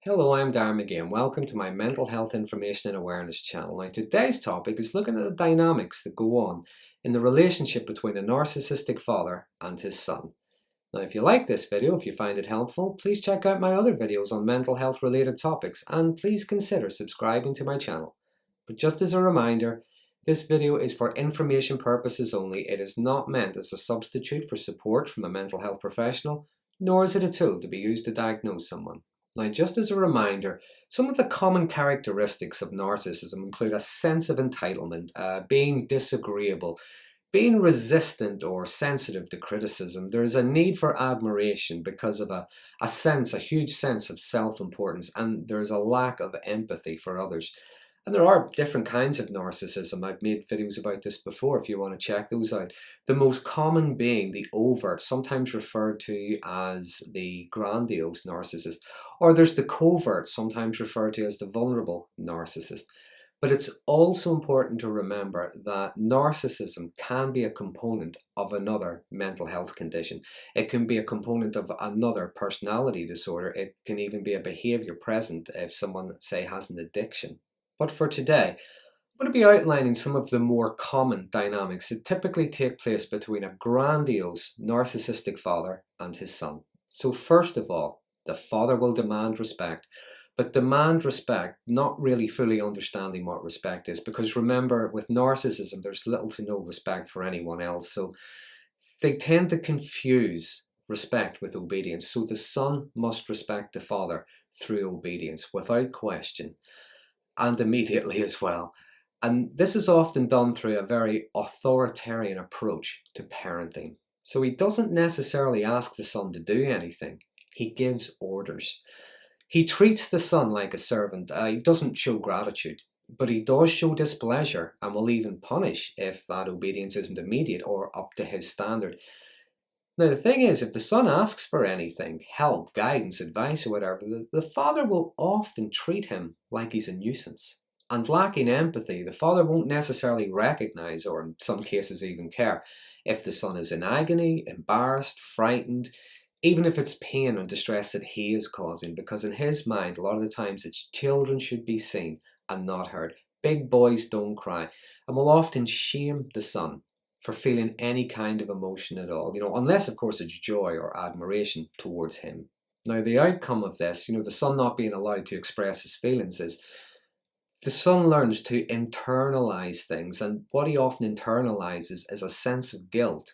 Hello, I'm Darren Magee and welcome to my Mental Health Information and Awareness channel. Now today's topic is looking at the dynamics that go on in the relationship between a narcissistic father and his son. Now if you like this video, if you find it helpful, please check out my other videos on mental health related topics and please consider subscribing to my channel. But just as a reminder, this video is for information purposes only. It is not meant as a substitute for support from a mental health professional, nor is it a tool to be used to diagnose someone. Now, just as a reminder, some of the common characteristics of narcissism include a sense of entitlement, being disagreeable, being resistant or sensitive to criticism. There is a need for admiration because of a huge sense of self-importance, and there's a lack of empathy for others. And there are different kinds of narcissism. I've made videos about this before if you want to check those out. The most common being the overt, sometimes referred to as the grandiose narcissist, or there's the covert, sometimes referred to as the vulnerable narcissist. But it's also important to remember that narcissism can be a component of another mental health condition. It can be a component of another personality disorder. It can even be a behavior present if someone, say, has an addiction. But for today, I'm going to be outlining some of the more common dynamics that typically take place between a grandiose narcissistic father and his son. So first of all, the father will demand respect, but demand respect not really fully understanding what respect is, because remember, with narcissism there's little to no respect for anyone else, so they tend to confuse respect with obedience. So the son must respect the father through obedience without question, and immediately as well. And this is often done through a very authoritarian approach to parenting. So he doesn't necessarily ask the son to do anything, he gives orders. He treats the son like a servant. He doesn't show gratitude, but he does show displeasure and will even punish if that obedience isn't immediate or up to his standard. Now the thing is, if the son asks for anything, help, guidance, advice or whatever, the father will often treat him like he's a nuisance. And lacking empathy, the father won't necessarily recognize, or in some cases even care, if the son is in agony, embarrassed, frightened, even if it's pain and distress that he is causing, because in his mind, a lot of the times it's children should be seen and not heard. Big boys don't cry, and will often shame the son for feeling any kind of emotion at all, unless of course it's joy or admiration towards him. Now the outcome of this, the son not being allowed to express his feelings, is the son learns to internalize things, and what he often internalizes is a sense of guilt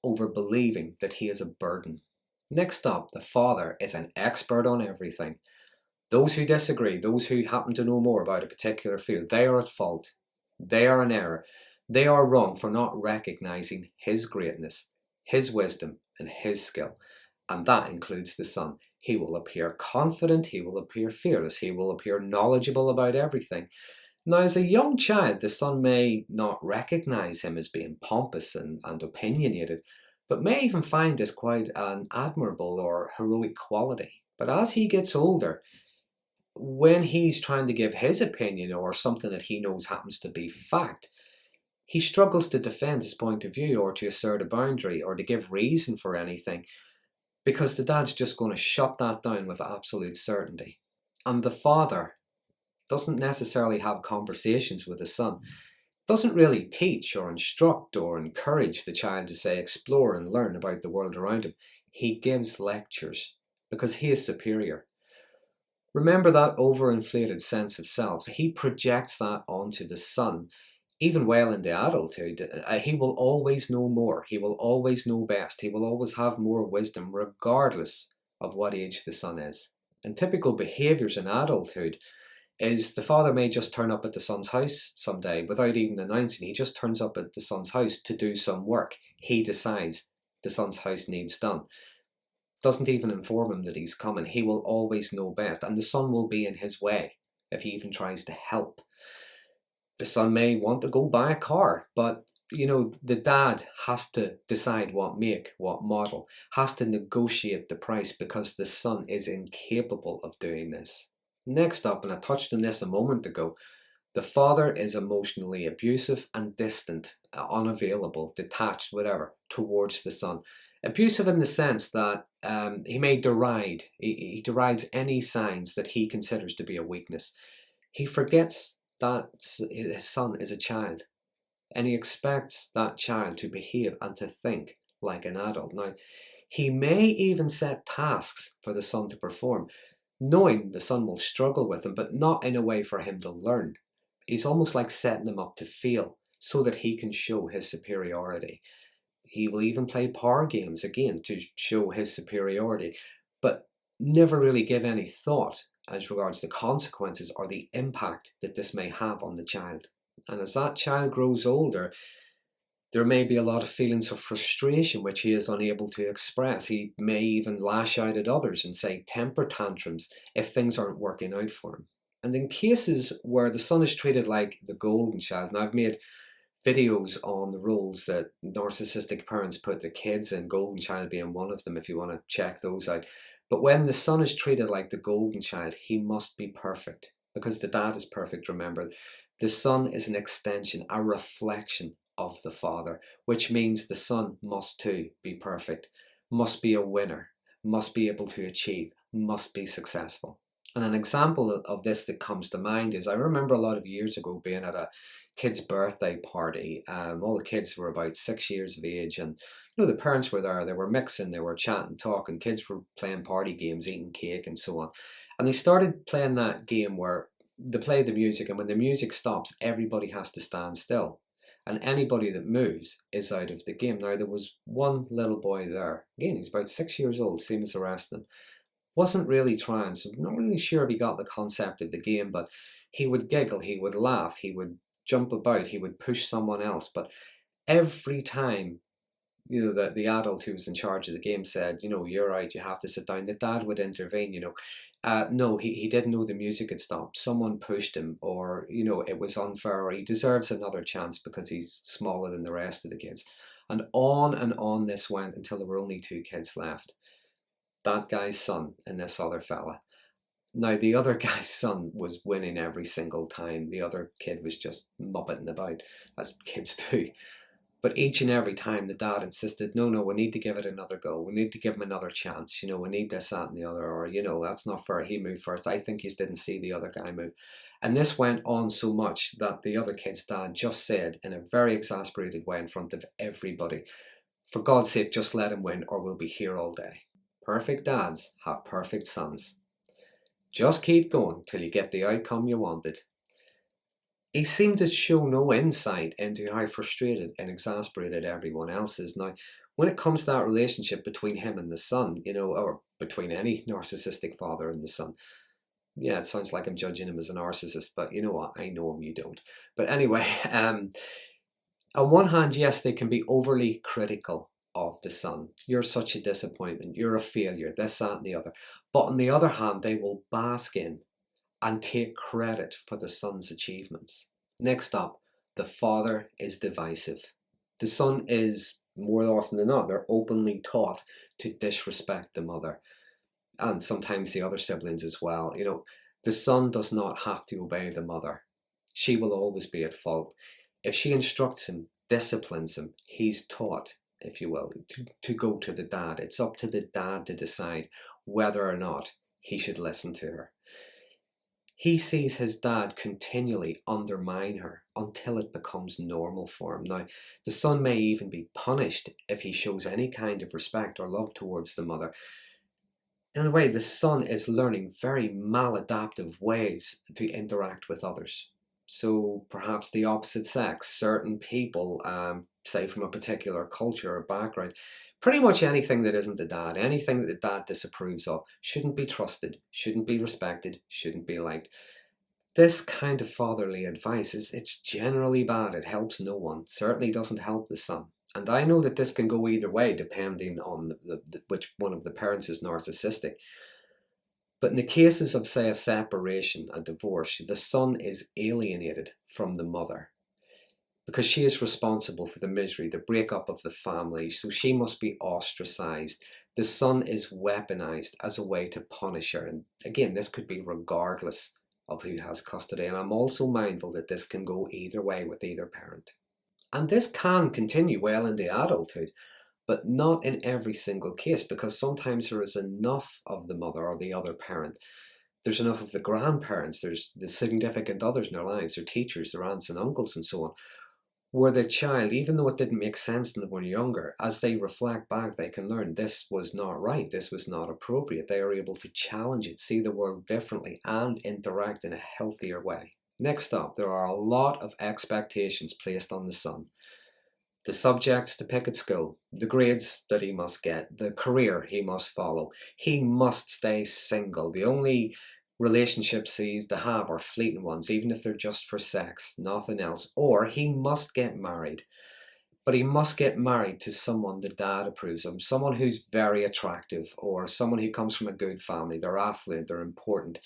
over believing that he is a burden. Next up, the father is an expert on everything. Those who disagree, those who happen to know more about a particular field, they are at fault. They are in error. They are wrong for not recognizing his greatness, his wisdom, and his skill. And that includes the son. He will appear confident, he will appear fearless, he will appear knowledgeable about everything. Now, as a young child, the son may not recognize him as being pompous and opinionated, but may even find this quite an admirable or heroic quality. But as he gets older, when he's trying to give his opinion or something that he knows happens to be fact, he struggles to defend his point of view or to assert a boundary or to give reason for anything, because the dad's just going to shut that down with absolute certainty. And the father doesn't necessarily have conversations with his son, doesn't really teach or instruct or encourage the child to, say, explore and learn about the world around him. He gives lectures because he is superior. Remember that overinflated sense of self. He projects that onto the son. Even well into adulthood, he will always know more. He will always know best. He will always have more wisdom, regardless of what age the son is. And typical behaviors in adulthood is the father may just turn up at the son's house someday without even announcing. He just turns up at the son's house to do some work. He decides the son's house needs done. Doesn't even inform him that he's coming. He will always know best, and the son will be in his way if he even tries to help. The son may want to go buy a car, but the dad has to decide what make, what model, has to negotiate the price because the son is incapable of doing this. Next up, and I touched on this a moment ago, the father is emotionally abusive and distant, unavailable, detached, whatever, towards the son. Abusive in the sense that he may deride, he derides any signs that he considers to be a weakness. He forgets that his son is a child, and he expects that child to behave and to think like an adult. Now, he may even set tasks for the son to perform, knowing the son will struggle with them, but not in a way for him to learn. He's almost like setting him up to fail so that he can show his superiority. He will even play power games again to show his superiority, but never really give any thought as regards the consequences or the impact that this may have on the child. And as that child grows older, there may be a lot of feelings of frustration which he is unable to express. He may even lash out at others and say temper tantrums if things aren't working out for him. And in cases where the son is treated like the golden child, and I've made videos on the roles that narcissistic parents put their kids in, golden child being one of them if you want to check those out. But when the son is treated like the golden child, he must be perfect because the dad is perfect, remember. The son is an extension, a reflection of the father, which means the son must too be perfect, must be a winner, must be able to achieve, must be successful. And an example of this that comes to mind is I remember a lot of years ago being at a kid's birthday party. All the kids were about 6 years of age, and the parents were there. They were mixing, they were chatting, talking. Kids were playing party games, eating cake and so on. And they started playing that game where they play the music, and when the music stops, everybody has to stand still. And anybody that moves is out of the game. Now, there was one little boy there. Again, he's about 6 years old, same as the rest of them. Wasn't really trying, so I'm not really sure if he got the concept of the game, but he would giggle, he would laugh, he would jump about, he would push someone else. But every time, the adult who was in charge of the game said, you're out, you have to sit down, the dad would intervene, no, he didn't know the music had stopped. Someone pushed him, or, it was unfair, or he deserves another chance because he's smaller than the rest of the kids. And on this went until there were only 2 kids left. That guy's son and this other fella. Now, the other guy's son was winning every single time. The other kid was just muppeting about, as kids do. But each and every time the dad insisted, no, we need to give it another go. We need to give him another chance. We need this, that, and the other. Or, that's not fair. He moved first. I think he didn't see the other guy move. And this went on so much that the other kid's dad just said in a very exasperated way in front of everybody, for God's sake, just let him win or we'll be here all day. Perfect dads have perfect sons. Just keep going till you get the outcome you wanted. He seemed to show no insight into how frustrated and exasperated everyone else is. Now, when it comes to that relationship between him and the son, or between any narcissistic father and the son, yeah, it sounds like I'm judging him as a narcissist, but you know what? I know him, you don't. But anyway, on one hand, yes, they can be overly critical of the son. You're such a disappointment, you're a failure, this, that, and the other. But on the other hand, they will bask in and take credit for the son's achievements. Next up, the father is divisive. The son is, more often than not, they're openly taught to disrespect the mother, and sometimes the other siblings as well. The son does not have to obey the mother. She will always be at fault. If she instructs him, disciplines him, he's taught, if you will, to go to the dad. It's up to the dad to decide whether or not he should listen to her. He sees his dad continually undermine her until it becomes normal for him. Now, the son may even be punished if he shows any kind of respect or love towards the mother. In a way, the son is learning very maladaptive ways to interact with others. So perhaps the opposite sex, certain people, say from a particular culture or background, pretty much anything that isn't the dad, anything that the dad disapproves of, shouldn't be trusted, shouldn't be respected, shouldn't be liked. This kind of fatherly advice, it's generally bad. It helps no one, certainly doesn't help the son. And I know that this can go either way depending on which one of the parents is narcissistic. But in the cases of, say, a separation, a divorce, the son is alienated from the mother because she is responsible for the misery, the breakup of the family, so she must be ostracized. The son is weaponized as a way to punish her. And again, this could be regardless of who has custody. And I'm also mindful that this can go either way with either parent. And this can continue well into adulthood. but not in every single case, because sometimes there is enough of the mother or the other parent. There's enough of the grandparents, there's the significant others in their lives, their teachers, their aunts and uncles and so on, where the child, even though it didn't make sense to them when younger, as they reflect back, they can learn this was not right, this was not appropriate. They are able to challenge it, see the world differently, and interact in a healthier way. Next up, there are a lot of expectations placed on the son. The subjects to pick at school, the grades that he must get, the career he must follow. He must stay single. The only relationships he's to have are fleeting ones, even if they're just for sex, nothing else. Or he must get married. But he must get married to someone the dad approves of, someone who's very attractive, or someone who comes from a good family. They're affluent, they're important.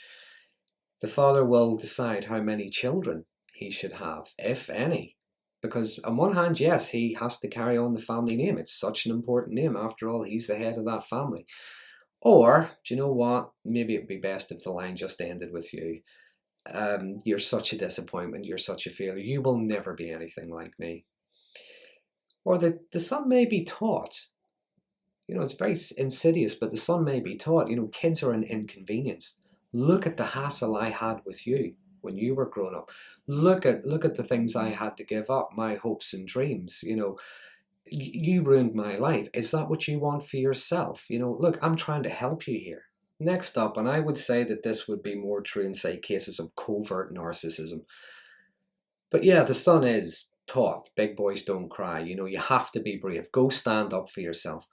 The father will decide how many children he should have, if any. Because on one hand, yes, he has to carry on the family name. It's such an important name. After all, he's the head of that family. Or, do you know what? Maybe it'd be best if the line just ended with you. You're such a disappointment. You're such a failure. You will never be anything like me. Or the son may be taught. It's very insidious, but the son may be taught, kids are an inconvenience. Look at the hassle I had with you when you were growing up. Look at the things I had to give up, my hopes and dreams. You ruined my life. Is that what you want for yourself? Look, I'm trying to help you here. Next up, and I would say that this would be more true in, say, cases of covert narcissism. But yeah, the son is taught, big boys don't cry. You have to be brave. Go stand up for yourself.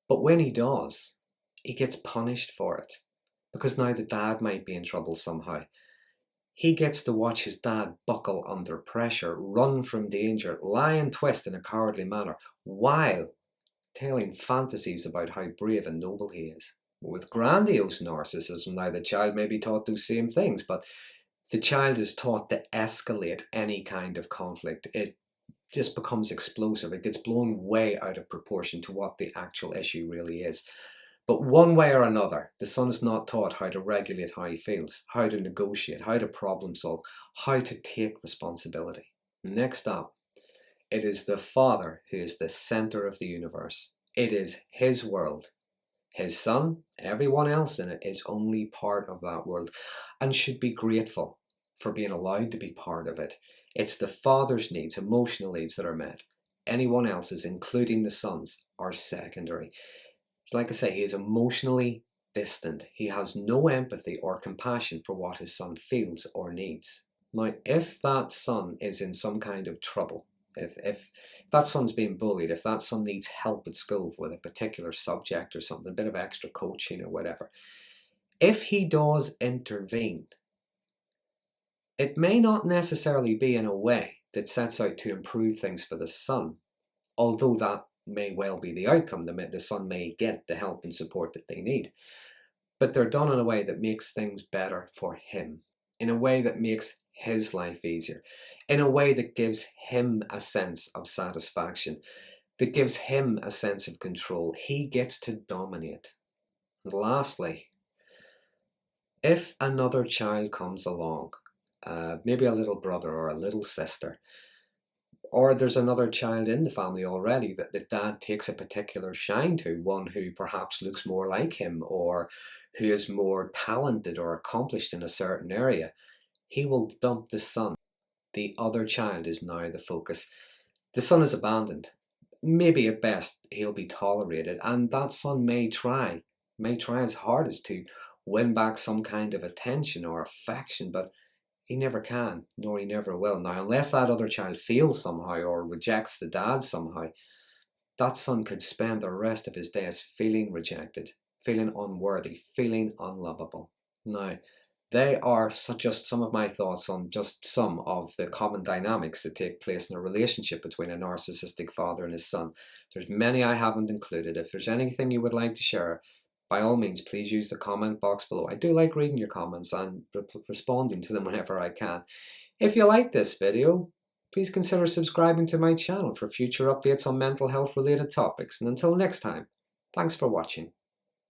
But when he does, he gets punished for it. Because now the dad might be in trouble somehow. He gets to watch his dad buckle under pressure, run from danger, lie and twist in a cowardly manner, while telling fantasies about how brave and noble he is. With grandiose narcissism, now the child may be taught those same things, but the child is taught to escalate any kind of conflict. It just becomes explosive. It gets blown way out of proportion to what the actual issue really is. But one way or another, the son is not taught how to regulate how he feels, how to negotiate, how to problem solve, how to take responsibility. Next up, it is the father who is the center of the universe. It is his world. His son, everyone else in it, is only part of that world and should be grateful for being allowed to be part of it. It's the father's needs, emotional needs that are met. Anyone else's, including the son's, are secondary. Like I say, he is emotionally distant. He has no empathy or compassion for what his son feels or needs. Now, if that son is in some kind of trouble, if that son's being bullied, if that son needs help at school with a particular subject or something, a bit of extra coaching or whatever, if he does intervene, it may not necessarily be in a way that sets out to improve things for the son, although that may well be the outcome. The son may get the help and support that they need. But they're done in a way that makes things better for him, in a way that makes his life easier, in a way that gives him a sense of satisfaction, that gives him a sense of control. He gets to dominate. And lastly, if another child comes along, maybe a little brother or a little sister, or there's another child in the family already that the dad takes a particular shine to, one who perhaps looks more like him or who is more talented or accomplished in a certain area, he will dump the son. The other child is now the focus. The son is abandoned. Maybe at best he'll be tolerated, and that son may try his hardest to win back some kind of attention or affection, but he never can, nor he never will. Now, unless that other child feels somehow or rejects the dad somehow, that son could spend the rest of his days feeling rejected, feeling unworthy, feeling unlovable. Now, they are just some of my thoughts on just some of the common dynamics that take place in a relationship between a narcissistic father and his son. There's many I haven't included. If there's anything you would like to share, by all means, please use the comment box below. I do like reading your comments and responding to them whenever I can. If you like this video, please consider subscribing to my channel for future updates on mental health related topics. And until next time, thanks for watching.